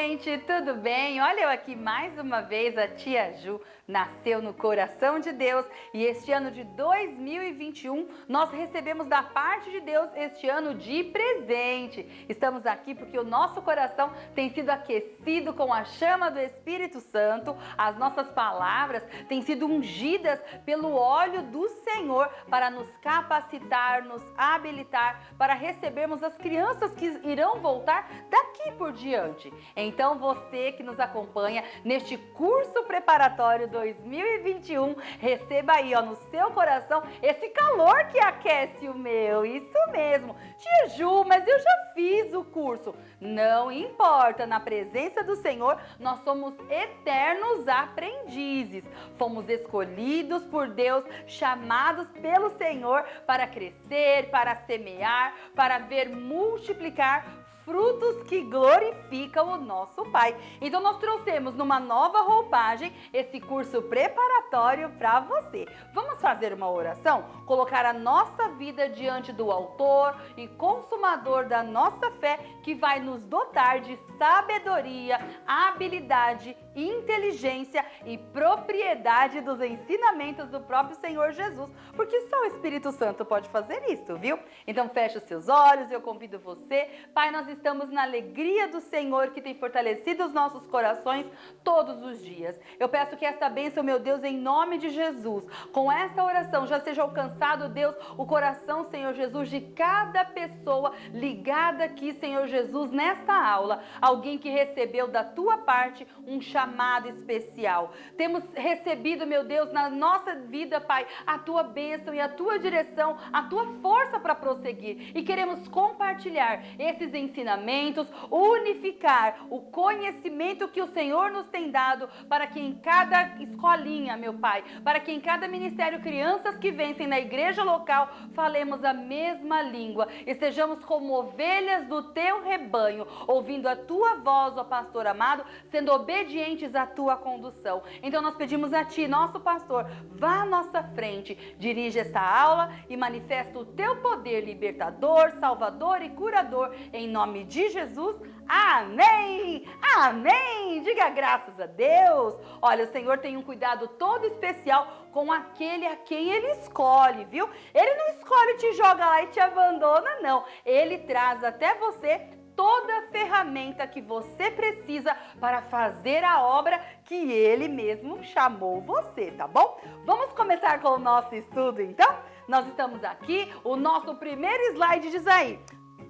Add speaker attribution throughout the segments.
Speaker 1: gente, tudo bem? Olha eu aqui mais uma vez, a tia Ju nasceu no coração de Deus e este ano de 2021 nós recebemos da parte de Deus este ano de presente. Estamos aqui porque o nosso coração tem sido aquecido com a chama do Espírito Santo, as nossas palavras têm sido ungidas pelo óleo do Senhor para nos capacitar, nos habilitar para recebermos as crianças que irão voltar daqui por diante. Então você que nos acompanha neste curso preparatório 2021, receba aí no seu coração esse calor que aquece o meu. Isso mesmo. Tia Ju, mas eu já fiz o curso. Não importa, na presença do Senhor nós somos eternos aprendizes. Fomos escolhidos por Deus, chamados pelo Senhor para crescer, para semear, para ver multiplicar frutos que glorificam o nosso Pai. Então nós trouxemos numa nova roupagem esse curso preparatório para você. Vamos fazer uma oração? Colocar a nossa vida diante do autor e consumador da nossa fé, que vai nos dotar de sabedoria, habilidade, inteligência e propriedade dos ensinamentos do próprio Senhor Jesus, porque só o Espírito Santo pode fazer isso, viu? Então feche os seus olhos, eu convido você. Pai, nós estamos na alegria do Senhor que tem fortalecido os nossos corações todos os dias. Eu peço que esta bênção, meu Deus, em nome de Jesus, com essa oração já seja alcançado, Deus, o coração, Senhor Jesus, de cada pessoa ligada aqui, Senhor Jesus, nesta aula. Alguém que recebeu da tua parte um chamado especial. Temos recebido, meu Deus, na nossa vida, Pai, a tua bênção e a tua direção, a tua força para prosseguir. E queremos compartilhar esses ensinamentos, unificar o conhecimento que o Senhor nos tem dado para que em cada escolinha, meu Pai, para que em cada ministério, crianças que vencem na igreja local, falemos a mesma língua, estejamos como ovelhas do teu rebanho, ouvindo a tua voz, ó pastor amado, sendo obedientes à tua condução. Então nós pedimos a ti, nosso pastor, vá à nossa frente, dirige esta aula e manifesta o teu poder libertador, salvador e curador, em nome de Jesus. Amém! Amém! Diga graças a Deus. Olha, o Senhor tem um cuidado todo especial com aquele a quem Ele escolhe, viu? Ele não escolhe, te joga lá e te abandona, não. Ele traz até você toda a ferramenta que você precisa para fazer a obra que Ele mesmo chamou você, tá bom? Vamos começar com o nosso estudo, então? Nós estamos aqui, o nosso primeiro slide diz aí,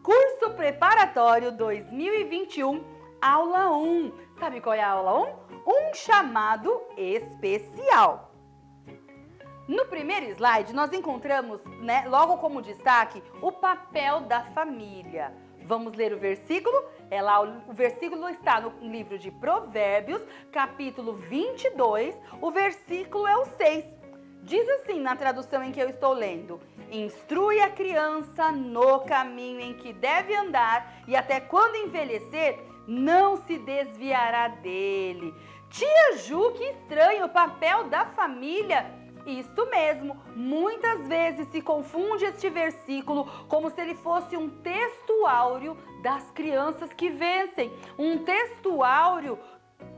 Speaker 1: Curso Preparatório 2021, Aula 1. Sabe qual é a Aula 1? Um chamado especial. No primeiro slide, nós encontramos, logo como destaque, o papel da família. Vamos ler o versículo? O versículo está no livro de Provérbios, capítulo 22, o versículo é o 6. Diz assim na tradução em que eu estou lendo: instrui a criança no caminho em que deve andar e até quando envelhecer, não se desviará dele. Tia Ju, que estranho, o papel da família. Isso mesmo, muitas vezes se confunde este versículo como se ele fosse um texto áureo das crianças que vencem. Um texto áureo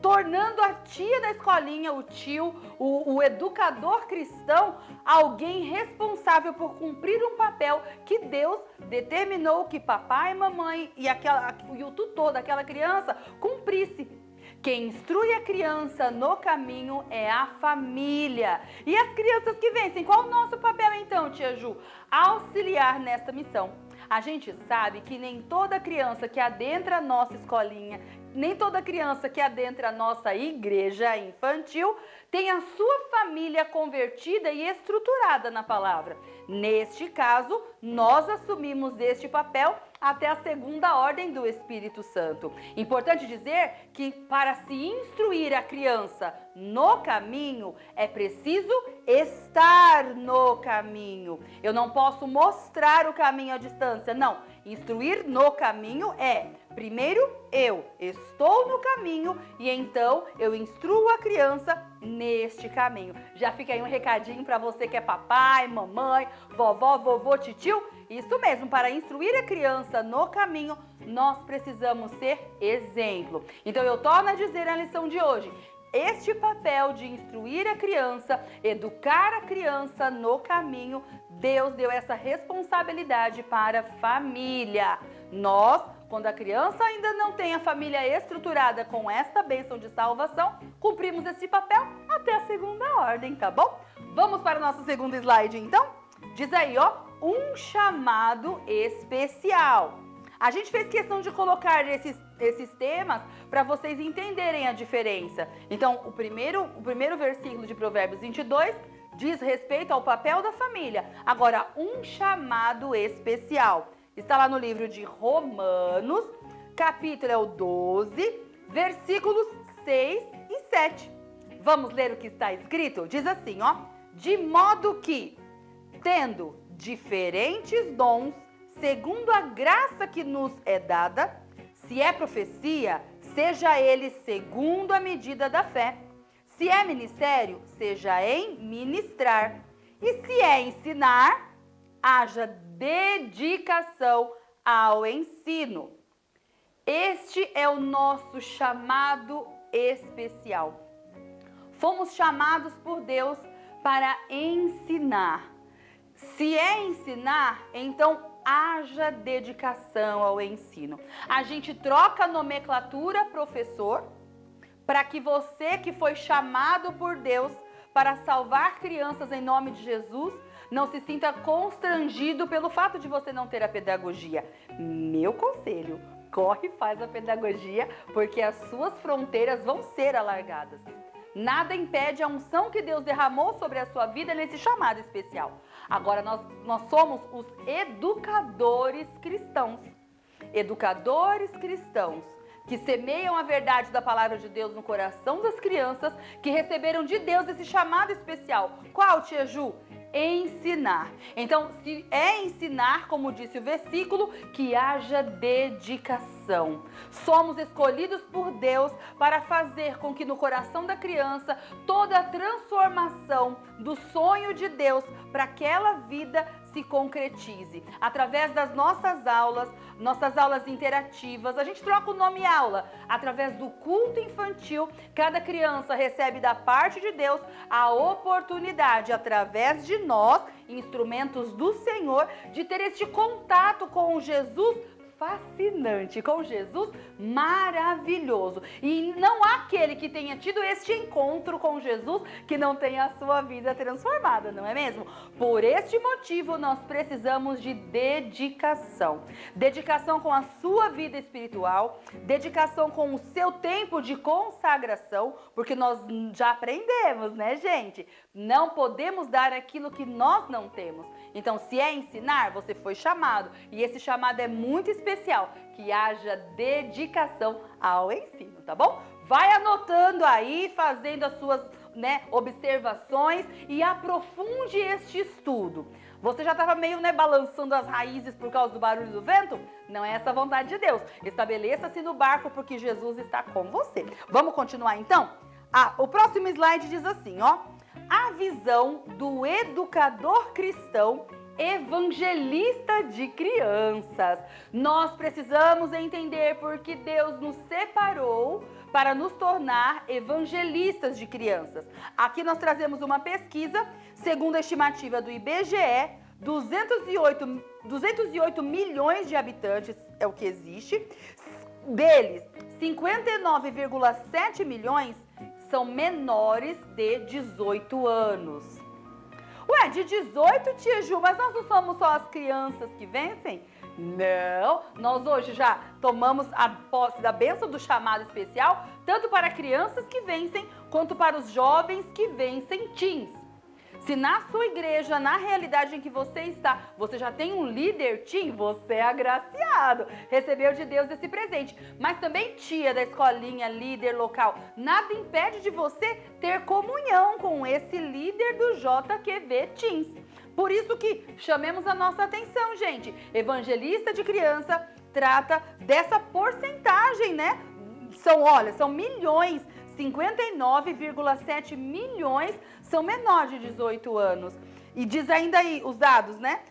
Speaker 1: tornando a tia da escolinha, o tio, o educador cristão, alguém responsável por cumprir um papel que Deus determinou que papai, mamãe e o tutor daquela criança cumprisse. Quem instrui a criança no caminho é a família. E as crianças que vencem, qual o nosso papel então, tia Ju? Auxiliar nesta missão. A gente sabe que nem toda criança que adentra a nossa escolinha, nem toda criança que adentra a nossa igreja infantil tem a sua família convertida e estruturada na palavra. Neste caso, nós assumimos este papel até a segunda ordem do Espírito Santo. Importante dizer que para se instruir a criança no caminho, é preciso estar no caminho. Eu não posso mostrar o caminho à distância, não. Instruir no caminho é Primeiro eu estou no caminho e então eu instruo a criança neste caminho. Já fica aí um recadinho para você que é papai, mamãe, vovó, vovô, titio. Isso mesmo, para instruir a criança no caminho, nós precisamos ser exemplo. Então eu torno a dizer a lição de hoje. Este papel de instruir a criança, educar a criança no caminho, Deus deu essa responsabilidade para a família. Nós, quando a criança ainda não tem a família estruturada com esta bênção de salvação, cumprimos esse papel até a segunda ordem, tá bom? Vamos para o nosso segundo slide, então? Diz aí, ó, um chamado especial. A gente fez questão de colocar esses temas para vocês entenderem a diferença. Então, o primeiro versículo de Provérbios 22 diz respeito ao papel da família. Agora, um chamado especial. Está lá no livro de Romanos, capítulo é o 12, versículos 6 e 7. Vamos ler o que está escrito? Diz assim, ó. De modo que, tendo diferentes dons, segundo a graça que nos é dada, se é profecia, seja ele segundo a medida da fé. Se é ministério, seja em ministrar. E se é ensinar, haja dedicação ao ensino. Este é o nosso chamado especial. Fomos chamados por Deus para ensinar. Se é ensinar, então haja dedicação ao ensino. A gente troca a nomenclatura professor para que você que foi chamado por Deus para salvar crianças em nome de Jesus não se sinta constrangido pelo fato de você não ter a pedagogia. Meu conselho, corre e faz a pedagogia, porque as suas fronteiras vão ser alargadas. Nada impede a unção que Deus derramou sobre a sua vida nesse chamado especial. Agora, nós somos os educadores cristãos. Educadores cristãos que semeiam a verdade da palavra de Deus no coração das crianças que receberam de Deus esse chamado especial. Qual, tia Ju? Ensinar. Então, se é ensinar, como disse o versículo, que haja dedicação. Somos escolhidos por Deus para fazer com que no coração da criança toda a transformação do sonho de Deus para aquela vida se concretize. Através das nossas aulas interativas, a gente troca o nome aula. Através do culto infantil, cada criança recebe da parte de Deus a oportunidade, através de nós, instrumentos do Senhor, de ter este contato com Jesus fascinante, com Jesus maravilhoso. E não há aquele que tenha tido este encontro com Jesus que não tenha a sua vida transformada, não é mesmo? Por este motivo, nós precisamos de dedicação. Dedicação com a sua vida espiritual, dedicação com o seu tempo de consagração, porque nós já aprendemos, né, gente? Não podemos dar aquilo que nós não temos. Então, se é ensinar, você foi chamado. E esse chamado é muito especial, que haja dedicação ao ensino, tá bom? Vai anotando aí, fazendo as suas observações e aprofunde este estudo. Você já estava meio balançando as raízes por causa do barulho do vento? Não é essa a vontade de Deus. Estabeleça-se no barco porque Jesus está com você. Vamos continuar então? O próximo slide diz assim, ó. A visão do educador cristão evangelista de crianças. Nós precisamos entender porque Deus nos separou para nos tornar evangelistas de crianças. Aqui nós trazemos uma pesquisa, segundo a estimativa do IBGE, 208 milhões de habitantes é o que existe. Deles, 59,7 milhões são menores de 18 anos. Ué, de 18, tia Ju, mas nós não somos só as crianças que vencem? Não, nós hoje já tomamos a posse da bênção do chamado especial, tanto para crianças que vencem, quanto para os jovens que vencem teens. Se na sua igreja, na realidade em que você está, você já tem um líder teen, você é agraciado, recebeu de Deus esse presente. Mas também tia da escolinha, líder local, nada impede de você ter comunhão com esse líder do JQV Teens. Por isso que chamemos a nossa atenção, gente. Evangelista de criança trata dessa porcentagem, né? São milhões, 59,7 milhões são menores de 18 anos. E diz ainda aí os dados, né?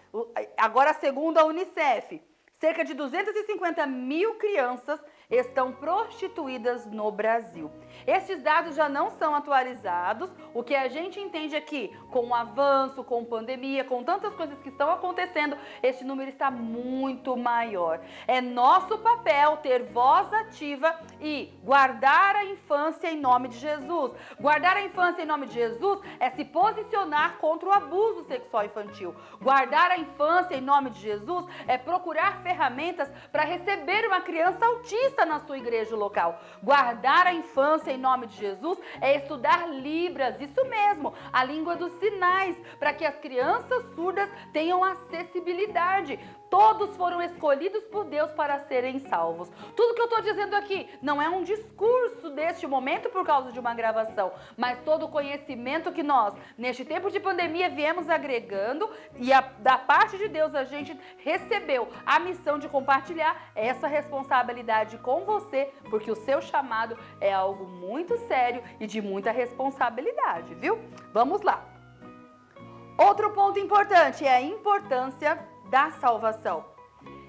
Speaker 1: Agora, segundo a Unicef, cerca de 250 mil crianças estão prostituídas no Brasil. Estes dados já não são atualizados. O que a gente entende aqui, com o avanço, com pandemia, com tantas coisas que estão acontecendo, este número está muito maior. É nosso papel ter voz ativa e guardar a infância em nome de Jesus. Guardar a infância em nome de Jesus é se posicionar contra o abuso sexual infantil. Guardar a infância em nome de Jesus é procurar ferramentas para receber uma criança autista na sua igreja local. Guardar a infância em nome de Jesus é estudar Libras, isso mesmo, a língua dos sinais, para que as crianças surdas tenham acessibilidade. Todos foram escolhidos por Deus para serem salvos. Tudo que eu estou dizendo aqui não é um discurso deste momento por causa de uma gravação, mas todo o conhecimento que nós, neste tempo de pandemia, viemos agregando e da parte de Deus a gente recebeu a missão de compartilhar essa responsabilidade com você, porque o seu chamado é algo muito sério e de muita responsabilidade, viu? Vamos lá. Outro ponto importante é a importância da salvação.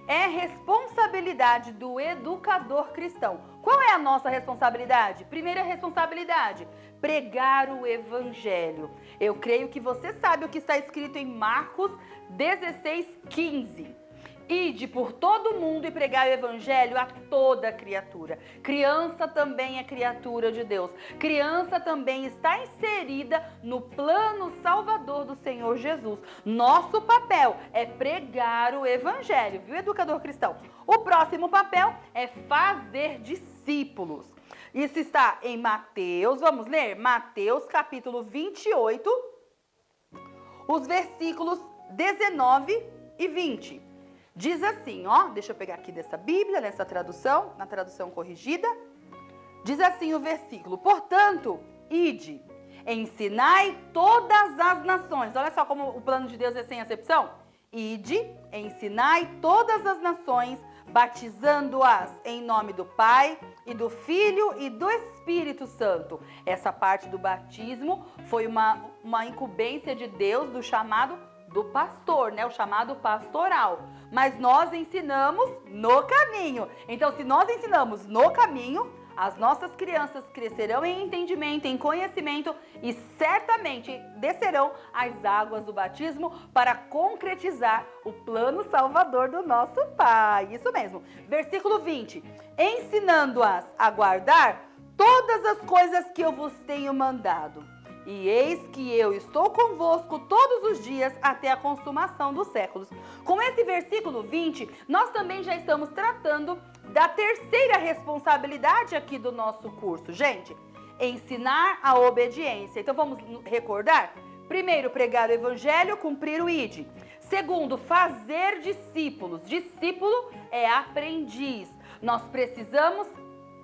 Speaker 1: É responsabilidade do educador cristão. Qual é a nossa responsabilidade? Primeira responsabilidade, pregar o evangelho. Eu creio que você sabe o que está escrito em Marcos 16:15. Ide por todo mundo e pregai o evangelho a toda criatura. Criança também é criatura de Deus. Criança também está inserida no plano salvador do Senhor Jesus. Nosso papel é pregar o evangelho, viu, educador cristão? O próximo papel é fazer discípulos. Isso está em Mateus, vamos ler? Mateus capítulo 28, os versículos 19 e 20. Diz assim, ó, deixa eu pegar aqui dessa Bíblia, nessa tradução, na tradução corrigida. Diz assim o versículo: portanto, ide, ensinai todas as nações. Olha só como o plano de Deus é sem acepção. Ide, ensinai todas as nações, batizando-as em nome do Pai e do Filho e do Espírito Santo. Essa parte do batismo foi uma incumbência de Deus, do chamado do pastor, né? O chamado pastoral. Mas nós ensinamos no caminho. Então, se nós ensinamos no caminho, as nossas crianças crescerão em entendimento, em conhecimento e certamente descerão as águas do batismo para concretizar o plano salvador do nosso Pai. Isso mesmo. Versículo 20. Ensinando-as a guardar todas as coisas que eu vos tenho mandado. E eis que eu estou convosco todos os dias até a consumação dos séculos. Com esse versículo 20, nós também já estamos tratando da terceira responsabilidade aqui do nosso curso. Gente, ensinar a obediência. Então vamos recordar? Primeiro, pregar o evangelho, cumprir o ide. Segundo, fazer discípulos. Discípulo é aprendiz. Nós precisamos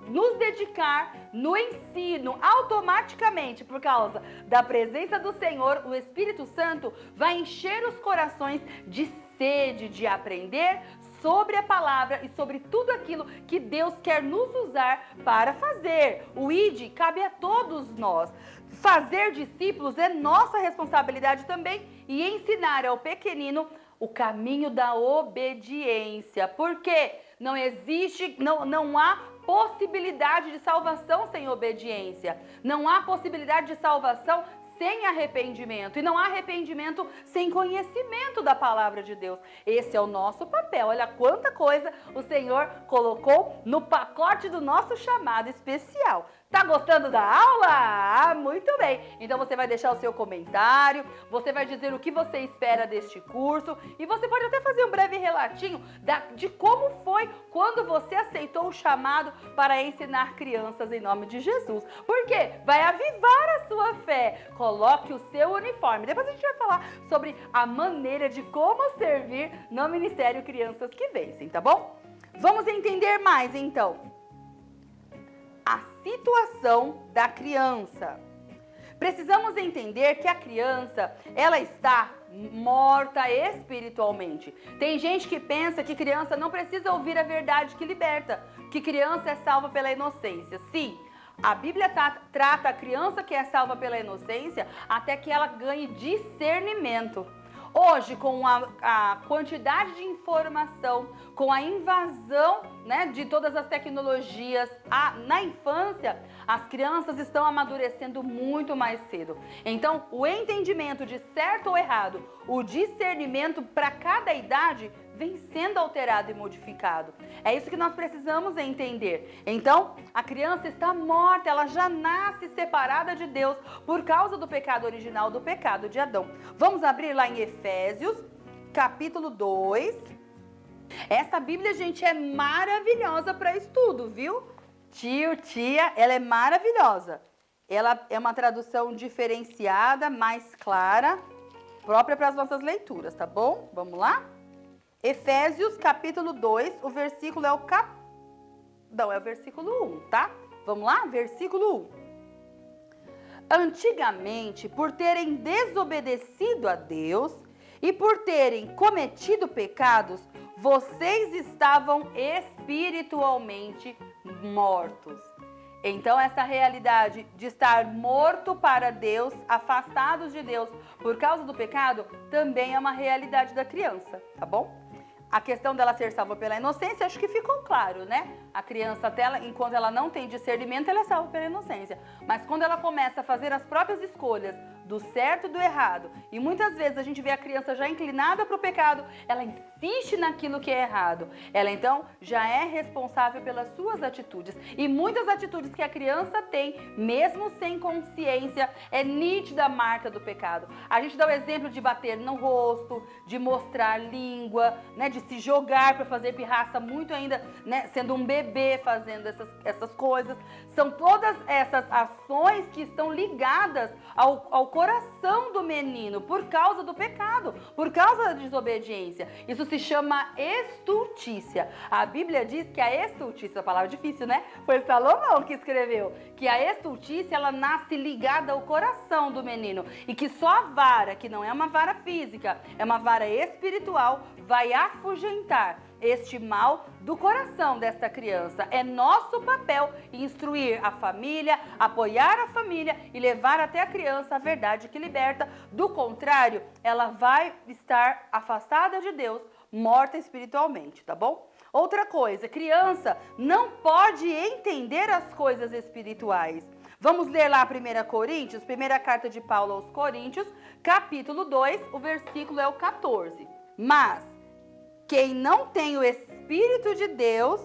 Speaker 1: nos dedicar no ensino automaticamente, por causa da presença do Senhor. O Espírito Santo vai encher os corações de sede de aprender sobre a palavra e sobre tudo aquilo que Deus quer nos usar para fazer. O ID cabe a todos nós. Fazer discípulos é nossa responsabilidade também e ensinar ao pequenino o caminho da obediência. Porque não há possibilidade de salvação sem obediência. Não há possibilidade de salvação sem arrependimento. E não há arrependimento sem conhecimento da palavra de Deus. Esse é o nosso papel. Olha quanta coisa o Senhor colocou no pacote do nosso chamado especial. Tá gostando da aula? Ah, muito bem! Então você vai deixar o seu comentário, você vai dizer o que você espera deste curso e você pode até fazer um breve relatinho de como foi quando você aceitou o chamado para ensinar crianças em nome de Jesus. Por quê? Vai avivar a sua fé. Coloque o seu uniforme. Depois a gente vai falar sobre a maneira de como servir no Ministério Crianças que Vencem, tá bom? Vamos entender mais então a situação da criança. Precisamos entender que a criança, ela está morta espiritualmente. Tem gente que pensa que criança não precisa ouvir a verdade que liberta, que criança é salva pela inocência. Sim, a Bíblia trata a criança que é salva pela inocência até que ela ganhe discernimento. Hoje, com a quantidade de informação, com a invasão, né, de todas as tecnologias na infância, as crianças estão amadurecendo muito mais cedo. Então, o entendimento de certo ou errado, o discernimento para cada idade vem sendo alterado e modificado. É isso que nós precisamos entender. Então, a criança está morta, ela já nasce separada de Deus por causa do pecado original, do pecado de Adão. Vamos abrir lá em Efésios, capítulo 2. Essa Bíblia, gente, é maravilhosa para estudo, viu? Tio, tia, ela é maravilhosa. Ela é uma tradução diferenciada, mais clara, própria para as nossas leituras, tá bom? Vamos lá? Efésios, capítulo 2, o versículo é o versículo 1, tá? Vamos lá? Versículo 1. Antigamente, por terem desobedecido a Deus e por terem cometido pecados, vocês estavam espiritualmente mortos. Então, essa realidade de estar morto para Deus, afastados de Deus por causa do pecado, também é uma realidade da criança, tá bom? A questão dela ser salva pela inocência, acho que ficou claro, né? A criança, enquanto ela não tem discernimento, ela é salva pela inocência. Mas quando ela começa a fazer as próprias escolhas do certo e do errado, e muitas vezes a gente vê a criança já inclinada para o pecado, ela insiste naquilo que é errado. Ela, então, já é responsável pelas suas atitudes. E muitas atitudes que a criança tem, mesmo sem consciência, é nítida a marca do pecado. A gente dá o exemplo de bater no rosto, de mostrar língua, né, de se jogar para fazer pirraça, muito ainda, né, sendo um bebê fazendo essas coisas. São todas essas ações que estão ligadas ao coração do menino por causa do pecado, por causa da desobediência. Isso se chama estultícia. A Bíblia diz que a estultícia, a palavra difícil, né? Foi Salomão que escreveu, que a estultícia, ela nasce ligada ao coração do menino e que só a vara, que não é uma vara física, é uma vara espiritual, vai afugentar este mal do coração desta criança. É nosso papel instruir a família, apoiar a família e levar até a criança a verdade que liberta. Do contrário, ela vai estar afastada de Deus, morta espiritualmente, tá bom? Outra coisa, criança não pode entender as coisas espirituais. Vamos ler lá 1 Coríntios, primeira carta de Paulo aos Coríntios, capítulo 2, o versículo é o 14. Mas quem não tem o Espírito de Deus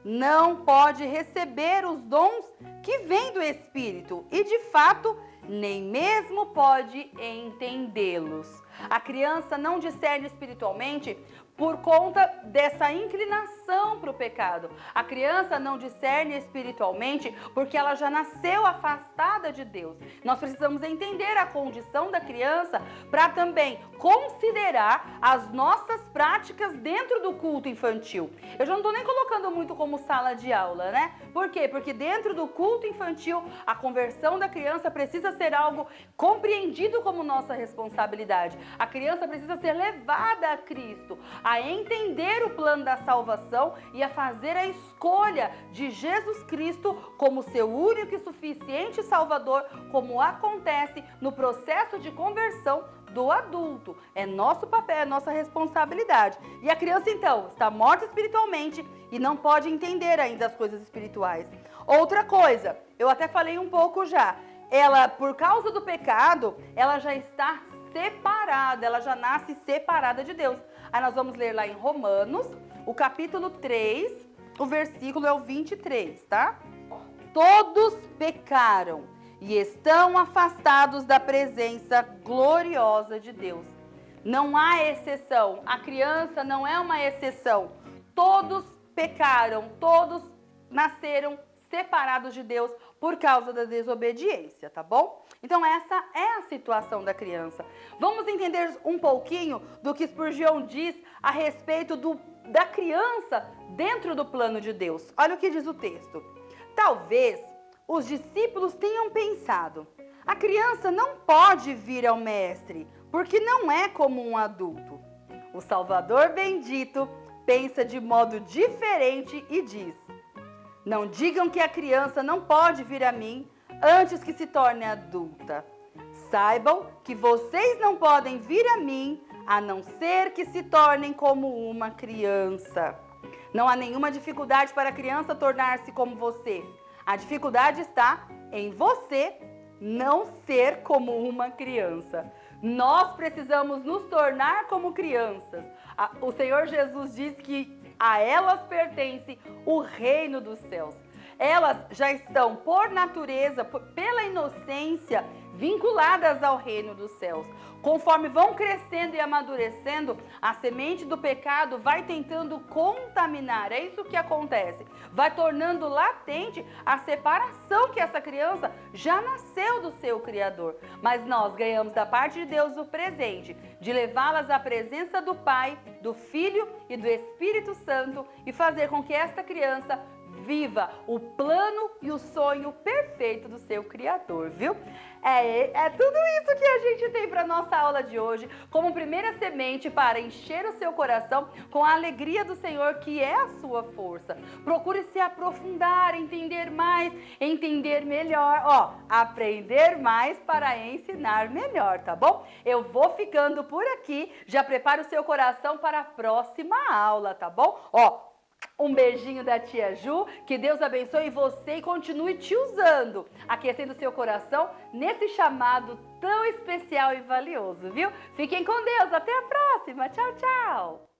Speaker 1: não pode receber os dons que vêm do Espírito e, de fato, nem mesmo pode entendê-los. A criança não discerne espiritualmente por conta dessa inclinação para o pecado. A criança não discerne espiritualmente porque ela já nasceu afastada de Deus. Nós precisamos entender a condição da criança para também considerar as nossas práticas dentro do culto infantil. Eu já não estou nem colocando muito como sala de aula, né? Por quê? Porque dentro do culto infantil, a conversão da criança precisa ser algo compreendido como nossa responsabilidade. A criança precisa ser levada a Cristo, a entender o plano da salvação e a fazer a escolha de Jesus Cristo como seu único e suficiente Salvador, como acontece no processo de conversão do adulto. É nosso papel, é nossa responsabilidade. E a criança, então, está morta espiritualmente e não pode entender ainda as coisas espirituais. Outra coisa, eu até falei um pouco já, ela, por causa do pecado, ela já está separada, ela já nasce separada de Deus. Aí nós vamos ler lá em Romanos, o capítulo 3, o versículo é o 23, tá? Todos pecaram e estão afastados da presença gloriosa de Deus. Não há exceção, a criança não é uma exceção. Todos pecaram, todos nasceram separados de Deus por causa da desobediência, tá bom? Então essa é a situação da criança. Vamos entender um pouquinho do que Spurgeon diz a respeito da criança dentro do plano de Deus. Olha o que diz o texto. Talvez os discípulos tenham pensado: A criança não pode vir ao mestre, porque não é como um adulto. O Salvador bendito pensa de modo diferente e diz: não digam que a criança não pode vir a mim antes que se torne adulta. Saibam que vocês não podem vir a mim a não ser que se tornem como uma criança. Não há nenhuma dificuldade para a criança tornar-se como você. A dificuldade está em você não ser como uma criança. Nós precisamos nos tornar como crianças. O Senhor Jesus diz que a elas pertence o reino dos céus. Elas já estão, por natureza, pela inocência, vinculadas ao reino dos céus. Conforme vão crescendo e amadurecendo, a semente do pecado vai tentando contaminar. É isso que acontece. Vai tornando latente a separação que essa criança já nasceu do seu Criador. Mas nós ganhamos da parte de Deus o presente de levá-las à presença do Pai, do Filho e do Espírito Santo e fazer com que esta criança viva o plano e o sonho perfeito do seu Criador, viu? É tudo isso que a gente tem para nossa aula de hoje, como primeira semente para encher o seu coração com a alegria do Senhor, que é a sua força. Procure se aprofundar, entender mais, entender melhor, aprender mais para ensinar melhor, tá bom? Eu vou ficando por aqui, já prepara o seu coração para a próxima aula, tá bom? Um beijinho da tia Ju, que Deus abençoe você e continue te usando, aquecendo seu coração nesse chamado tão especial e valioso, viu? Fiquem com Deus, até a próxima, tchau, tchau!